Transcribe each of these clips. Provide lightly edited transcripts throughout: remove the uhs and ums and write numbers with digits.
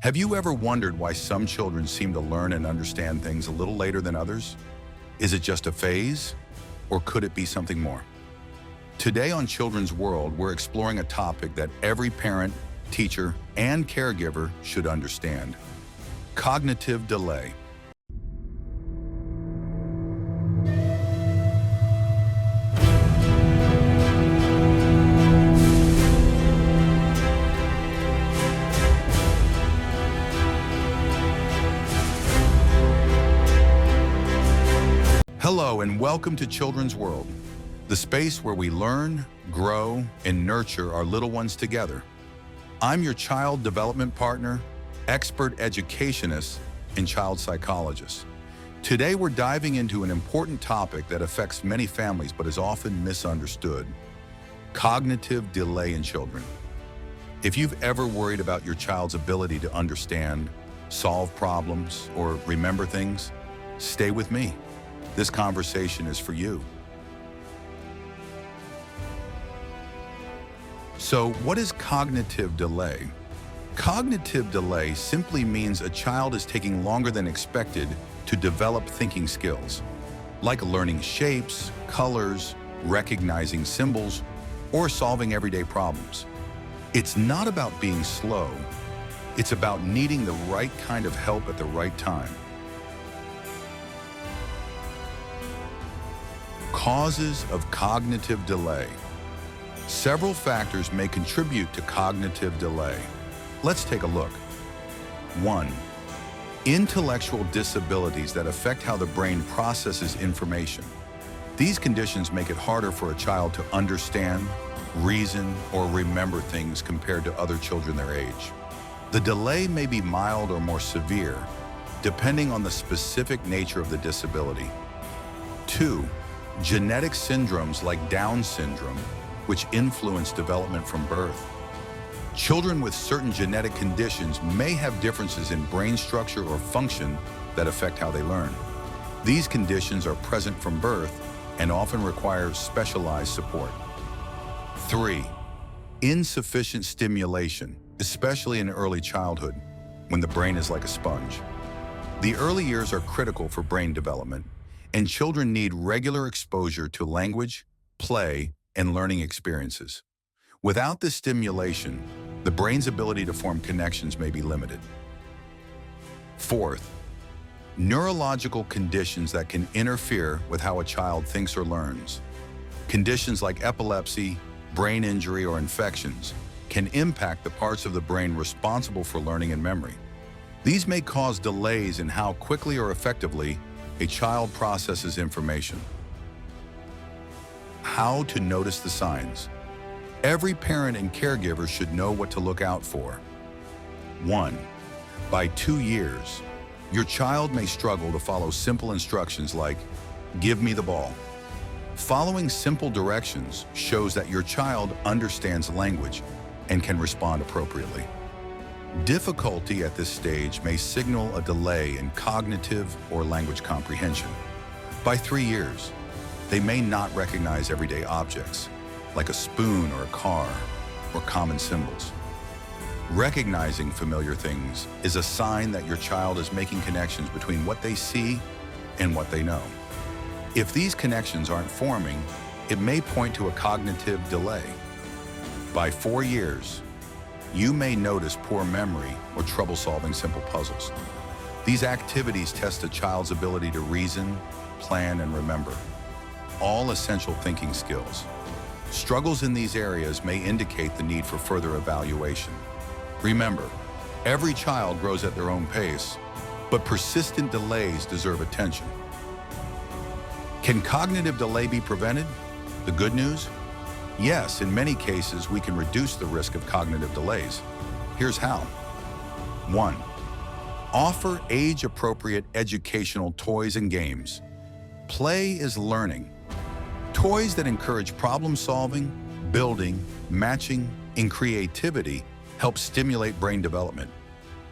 Have you ever wondered why some children seem to learn and understand things a little later than others? Is it just a phase, or could it be something more? Today on Children's World, we're exploring a topic that every parent, teacher, and caregiver should understand: cognitive delay. Hello and welcome to Children's World, the space where we learn, grow, and nurture our little ones together. I'm your child development partner, expert educationist, and child psychologist. Today we're diving into an important topic that affects many families but is often misunderstood: cognitive delay in children. If you've ever worried about your child's ability to understand, solve problems, or remember things, stay with me. This conversation is for you. So, what is cognitive delay? Cognitive delay simply means a child is taking longer than expected to develop thinking skills, like learning shapes, colors, recognizing symbols, or solving everyday problems. It's not about being slow. It's about needing the right kind of help at the right time. Causes of cognitive delay. Several factors may contribute to cognitive delay. Let's take a look. 1. Intellectual disabilities that affect how the brain processes information. These conditions make it harder for a child to understand, reason, or remember things compared to other children their age. The delay may be mild or more severe, depending on the specific nature of the disability. 2. Genetic syndromes like Down syndrome, which influence development from birth. Children with certain genetic conditions may have differences in brain structure or function that affect how they learn. These conditions are present from birth and often require specialized support. 3. Insufficient stimulation, especially in early childhood, when the brain is like a sponge. The early years are critical for brain development, and children need regular exposure to language, play, and learning experiences. Without this stimulation, the brain's ability to form connections may be limited. 4th, neurological conditions that can interfere with how a child thinks or learns. Conditions like epilepsy, brain injury, or infections can impact the parts of the brain responsible for learning and memory. These may cause delays in how quickly or effectively a child processes information. How to notice the signs. Every parent and caregiver should know what to look out for. 1. By 2 years, your child may struggle to follow simple instructions like, "Give me the ball." Following simple directions shows that your child understands language and can respond appropriately. Difficulty at this stage may signal a delay in cognitive or language comprehension. By 3 years, they may not recognize everyday objects, like a spoon or a car, or common symbols. Recognizing familiar things is a sign that your child is making connections between what they see and what they know. If these connections aren't forming, it may point to a cognitive delay. By 4 years, you may notice poor memory or trouble solving simple puzzles. These activities test a child's ability to reason, plan, and remember, all essential thinking skills. Struggles in these areas may indicate the need for further evaluation. Remember, every child grows at their own pace, but persistent delays deserve attention. Can cognitive delay be prevented? The good news? Yes, in many cases, we can reduce the risk of cognitive delays. Here's how. 1. Offer age-appropriate educational toys and games. Play is learning. Toys that encourage problem-solving, building, matching, and creativity help stimulate brain development.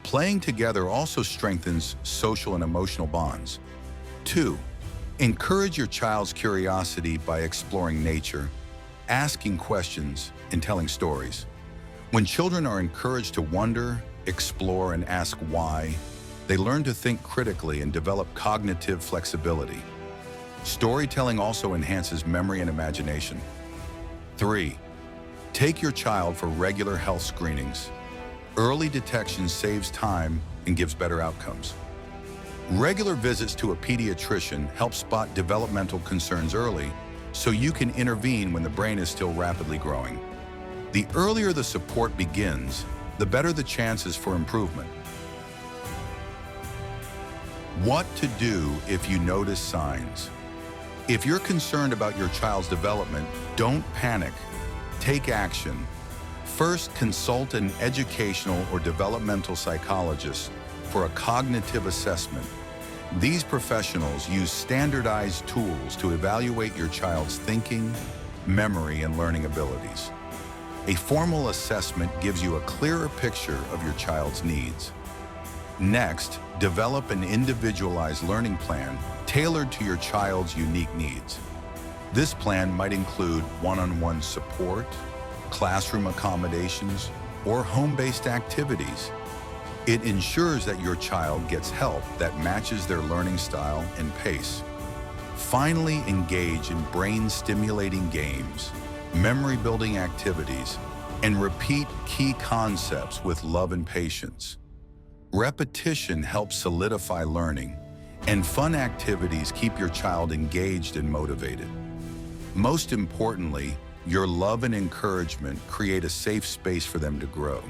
Playing together also strengthens social and emotional bonds. 2. Encourage your child's curiosity by exploring nature, asking questions, and telling stories. When children are encouraged to wonder, explore, and ask why, they learn to think critically and develop cognitive flexibility. Storytelling also enhances memory and imagination. 3. Take your child for regular health screenings. Early detection saves time and gives better outcomes. Regular visits to a pediatrician help spot developmental concerns early so you can intervene when the brain is still rapidly growing. The earlier the support begins, the better the chances for improvement. What to do if you notice signs? If you're concerned about your child's development, don't panic. Take action. First, consult an educational or developmental psychologist for a cognitive assessment. These professionals use standardized tools to evaluate your child's thinking, memory, and learning abilities. A formal assessment gives you a clearer picture of your child's needs. Next, develop an individualized learning plan tailored to your child's unique needs. This plan might include one-on-one support, classroom accommodations, or home-based activities. It ensures that your child gets help that matches their learning style and pace. Finally, engage in brain-stimulating games, memory-building activities, and repeat key concepts with love and patience. Repetition helps solidify learning, and fun activities keep your child engaged and motivated. Most importantly, your love and encouragement create a safe space for them to grow.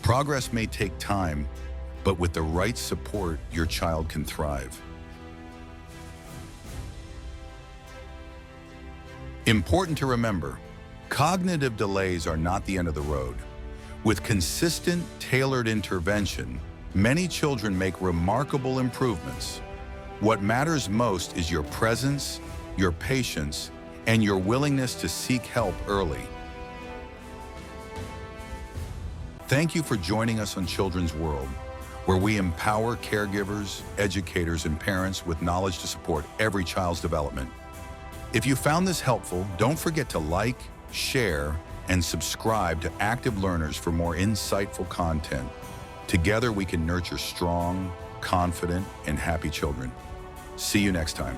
Progress may take time, but with the right support, your child can thrive. Important to remember, cognitive delays are not the end of the road. With consistent, tailored intervention, many children make remarkable improvements. What matters most is your presence, your patience, and your willingness to seek help early. Thank you for joining us on Children's World, where we empower caregivers, educators, and parents with knowledge to support every child's development. If you found this helpful, don't forget to like, share, and subscribe to Active Learners for more insightful content. Together we can nurture strong, confident, and happy children. See you next time.